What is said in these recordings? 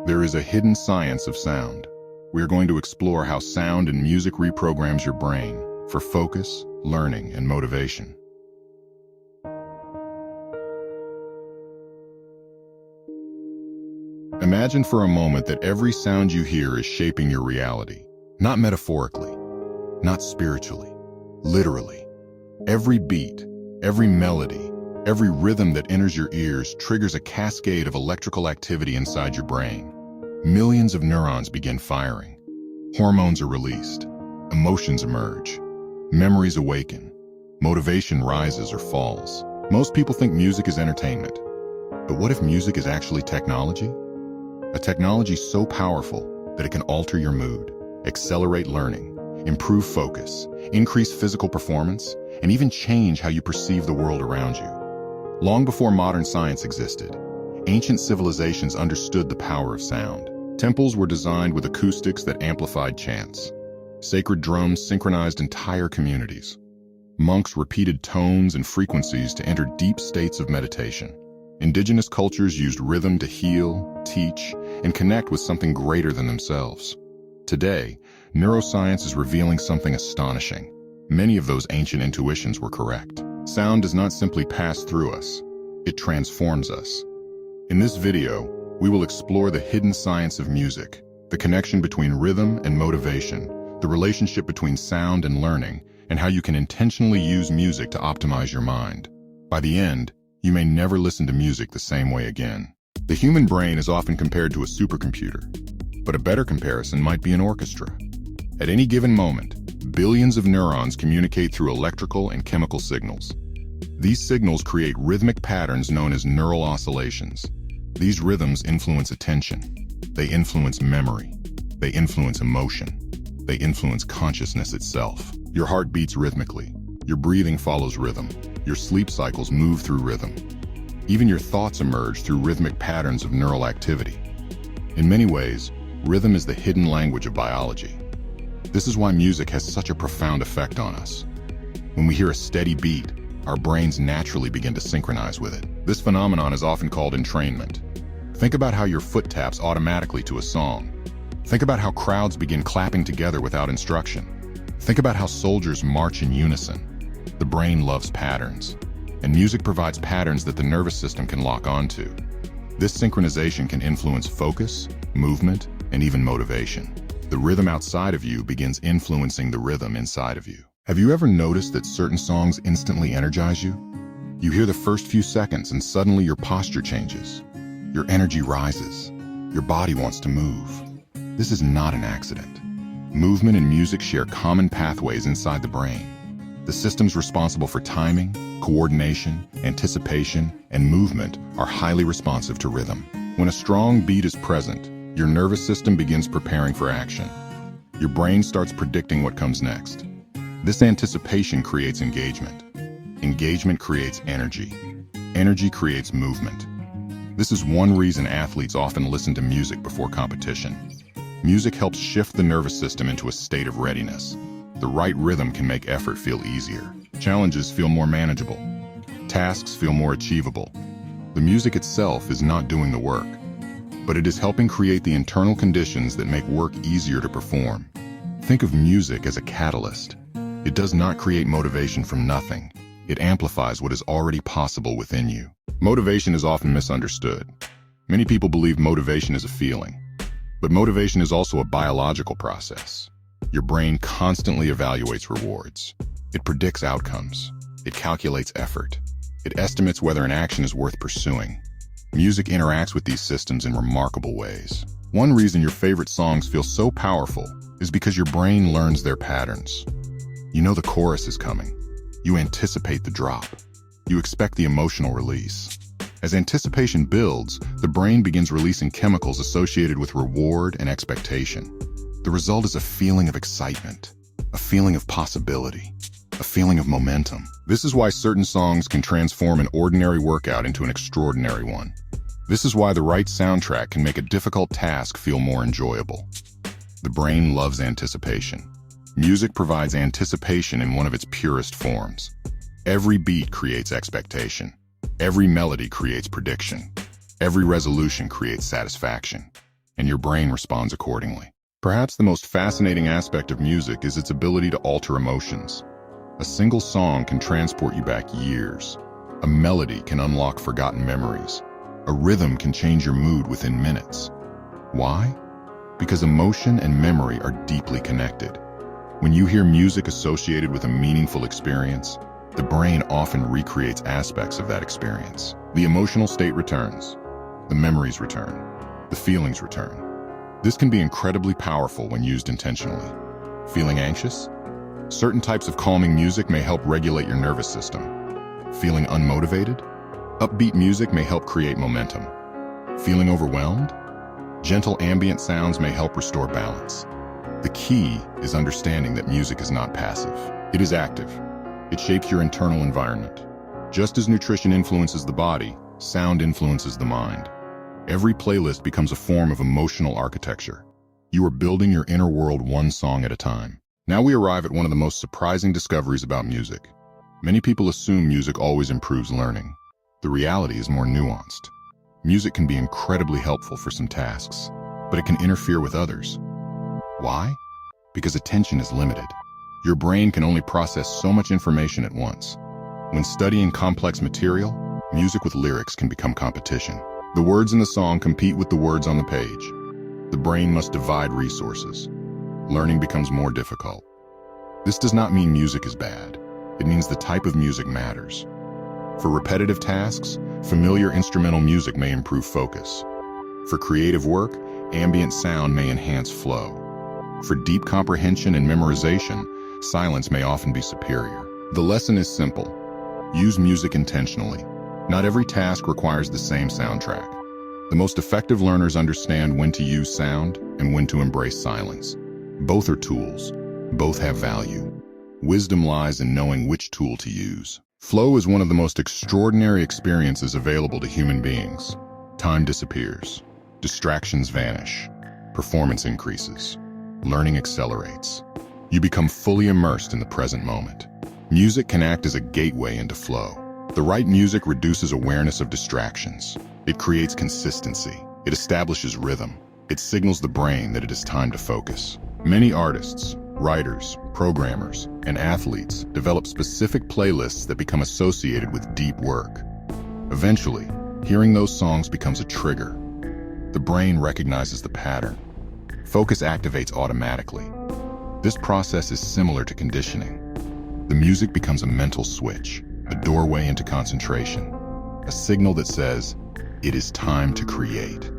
There is a hidden science of sound. We are going to explore how sound and music reprograms your brain for focus, learning, and motivation. Imagine for a moment that every sound you hear is shaping your reality. Not metaphorically, not spiritually, literally. Every beat, every melody, every rhythm that enters your ears triggers a cascade of electrical activity inside your brain. Millions of neurons begin firing. Hormones are released. Emotions emerge. Memories awaken. Motivation rises or falls. Most people think music is entertainment. But what if music is actually technology? A technology so powerful that it can alter your mood, accelerate learning, improve focus, increase physical performance, and even change how you perceive the world around you. Long before modern science existed, ancient civilizations understood the power of sound. Temples were designed with acoustics that amplified chants. Sacred drums synchronized entire communities. Monks repeated tones and frequencies to enter deep states of meditation. Indigenous cultures used rhythm to heal, teach, and connect with something greater than themselves. Today, neuroscience is revealing something astonishing. Many of those ancient intuitions were correct. Sound does not simply pass through us, it transforms us. In this video, we will explore the hidden science of music, the connection between rhythm and motivation, the relationship between sound and learning, and how you can intentionally use music to optimize your mind. By the end, you may never listen to music the same way again. The human brain is often compared to a supercomputer, but a better comparison might be an orchestra. At any given moment, billions of neurons communicate through electrical and chemical signals. These signals create rhythmic patterns known as neural oscillations. These rhythms influence attention. They influence memory. They influence emotion. They influence consciousness itself. Your heart beats rhythmically. Your breathing follows rhythm. Your sleep cycles move through rhythm. Even your thoughts emerge through rhythmic patterns of neural activity. In many ways, rhythm is the hidden language of biology. This is why music has such a profound effect on us. When we hear a steady beat, our brains naturally begin to synchronize with it. This phenomenon is often called entrainment. Think about how your foot taps automatically to a song. Think about how crowds begin clapping together without instruction. Think about how soldiers march in unison. The brain loves patterns, and music provides patterns that the nervous system can lock onto. This synchronization can influence focus, movement, and even motivation. The rhythm outside of you begins influencing the rhythm inside of you. Have you ever noticed that certain songs instantly energize you? You hear the first few seconds and suddenly your posture changes. Your energy rises. Your body wants to move. This is not an accident. Movement and music share common pathways inside the brain. The systems responsible for timing, coordination, anticipation, and movement are highly responsive to rhythm. When a strong beat is present, your nervous system begins preparing for action. Your brain starts predicting what comes next. This anticipation creates engagement. Engagement creates energy. Energy creates movement. This is one reason athletes often listen to music before competition. Music helps shift the nervous system into a state of readiness. The right rhythm can make effort feel easier. Challenges feel more manageable. Tasks feel more achievable. The music itself is not doing the work, but it is helping create the internal conditions that make work easier to perform. Think of music as a catalyst. It does not create motivation from nothing. It amplifies what is already possible within you. Motivation is often misunderstood. Many people believe motivation is a feeling, but motivation is also a biological process. Your brain constantly evaluates rewards. It predicts outcomes. It calculates effort. It estimates whether an action is worth pursuing. Music interacts with these systems in remarkable ways. One reason your favorite songs feel so powerful is because your brain learns their patterns. You know the chorus is coming. You anticipate the drop. You expect the emotional release. As anticipation builds, the brain begins releasing chemicals associated with reward and expectation. The result is a feeling of excitement, a feeling of possibility, a feeling of momentum. This is why certain songs can transform an ordinary workout into an extraordinary one. This is why the right soundtrack can make a difficult task feel more enjoyable. The brain loves anticipation. Music provides anticipation in one of its purest forms. Every beat creates expectation. Every melody creates prediction. Every resolution creates satisfaction. and your brain responds accordingly. Perhaps the most fascinating aspect of music is its ability to alter emotions. A single song can transport you back years. A melody can unlock forgotten memories. A rhythm can change your mood within minutes. Why? Because emotion and memory are deeply connected. When you hear music associated with a meaningful experience, the brain often recreates aspects of that experience. The emotional state returns. The memories return. The feelings return. This can be incredibly powerful when used intentionally. Feeling anxious? Certain types of calming music may help regulate your nervous system. Feeling unmotivated? Upbeat music may help create momentum. Feeling overwhelmed? Gentle ambient sounds may help restore balance. The key is understanding that music is not passive. It is active. It shapes your internal environment. Just as nutrition influences the body, sound influences the mind. Every playlist becomes a form of emotional architecture. You are building your inner world one song at a time. Now we arrive at one of the most surprising discoveries about music. Many people assume music always improves learning. The reality is more nuanced. Music can be incredibly helpful for some tasks, but it can interfere with others. Why? Because attention is limited. Your brain can only process so much information at once. When studying complex material, music with lyrics can become competition. The words in the song compete with the words on the page. The brain must divide resources. Learning becomes more difficult. This does not mean music is bad. It means the type of music matters. For repetitive tasks, familiar instrumental music may improve focus. For creative work, ambient sound may enhance flow. For deep comprehension and memorization, silence may often be superior. The lesson is simple. Use music intentionally. Not every task requires the same soundtrack. The most effective learners understand when to use sound and when to embrace silence. Both are tools. Both have value. Wisdom lies in knowing which tool to use. Flow is one of the most extraordinary experiences available to human beings. Time disappears. Distractions vanish. Performance increases. Learning accelerates. You become fully immersed in the present moment. Music can act as a gateway into flow. The right music reduces awareness of distractions. It creates consistency. It establishes rhythm. It signals the brain that it is time to focus. Many artists, writers, programmers, and athletes develop specific playlists that become associated with deep work. Eventually, hearing those songs becomes a trigger. The brain recognizes the pattern. Focus activates automatically. This process is similar to conditioning. The music becomes a mental switch, a doorway into concentration, a signal that says, it is time to create.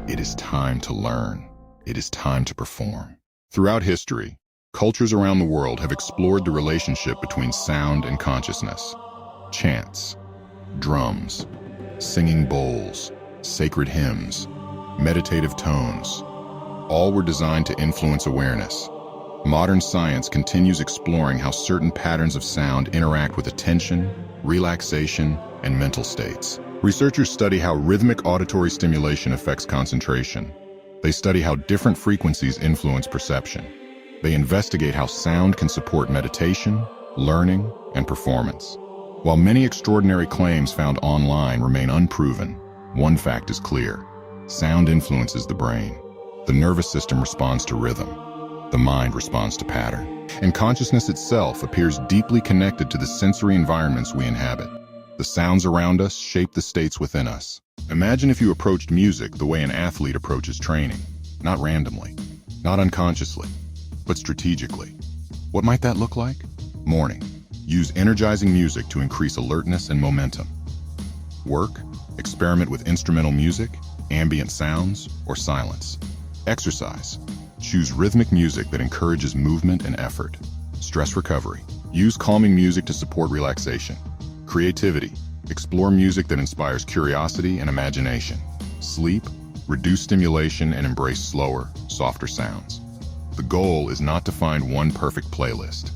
It is time to learn. It is time to perform. Throughout history, cultures around the world have explored the relationship between sound and consciousness. Chants, drums, singing bowls, sacred hymns, meditative tones, all were designed to influence awareness. Modern science continues exploring how certain patterns of sound interact with attention, relaxation, and mental states. Researchers study how rhythmic auditory stimulation affects concentration. They study how different frequencies influence perception. They investigate how sound can support meditation, learning, and performance. While many extraordinary claims found online remain unproven, one fact is clear. Sound influences the brain. The nervous system responds to rhythm. The mind responds to pattern. And consciousness itself appears deeply connected to the sensory environments we inhabit. The sounds around us shape the states within us. Imagine if you approached music the way an athlete approaches training. Not randomly, not unconsciously, but strategically. What might that look like? Morning. Use energizing music to increase alertness and momentum. Work. Experiment with instrumental music, ambient sounds, or silence. Exercise. Choose rhythmic music that encourages movement and effort. Stress recovery. Use calming music to support relaxation. Creativity. Explore music that inspires curiosity and imagination. Sleep. Reduce stimulation and embrace slower, softer sounds. The goal is not to find one perfect playlist.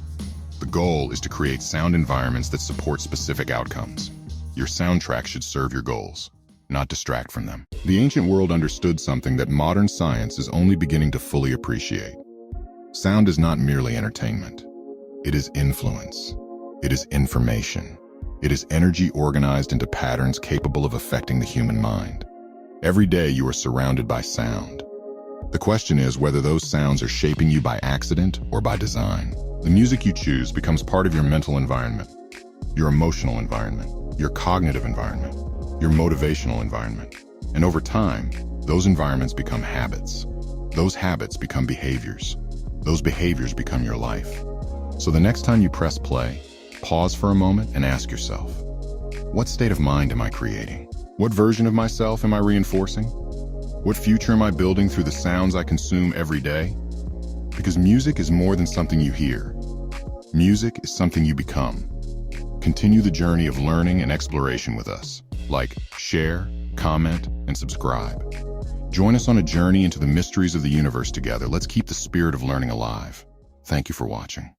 The goal is to create sound environments that support specific outcomes. Your soundtrack should serve your goals, not distract from them. The ancient world understood something that modern science is only beginning to fully appreciate. Sound is not merely entertainment. It is influence. It is information. It is energy organized into patterns capable of affecting the human mind. Every day you are surrounded by sound. The question is whether those sounds are shaping you by accident or by design. The music you choose becomes part of your mental environment, your emotional environment, your cognitive environment, your motivational environment. And over time, those environments become habits. Those habits become behaviors. Those behaviors become your life. So the next time you press play, pause for a moment and ask yourself, what state of mind am I creating? What version of myself am I reinforcing? What future am I building through the sounds I consume every day? Because music is more than something you hear. Music is something you become. Continue the journey of learning and exploration with us. Like, share, comment, and subscribe. Join us on a journey into the mysteries of the universe together. Let's keep the spirit of learning alive. Thank you for watching.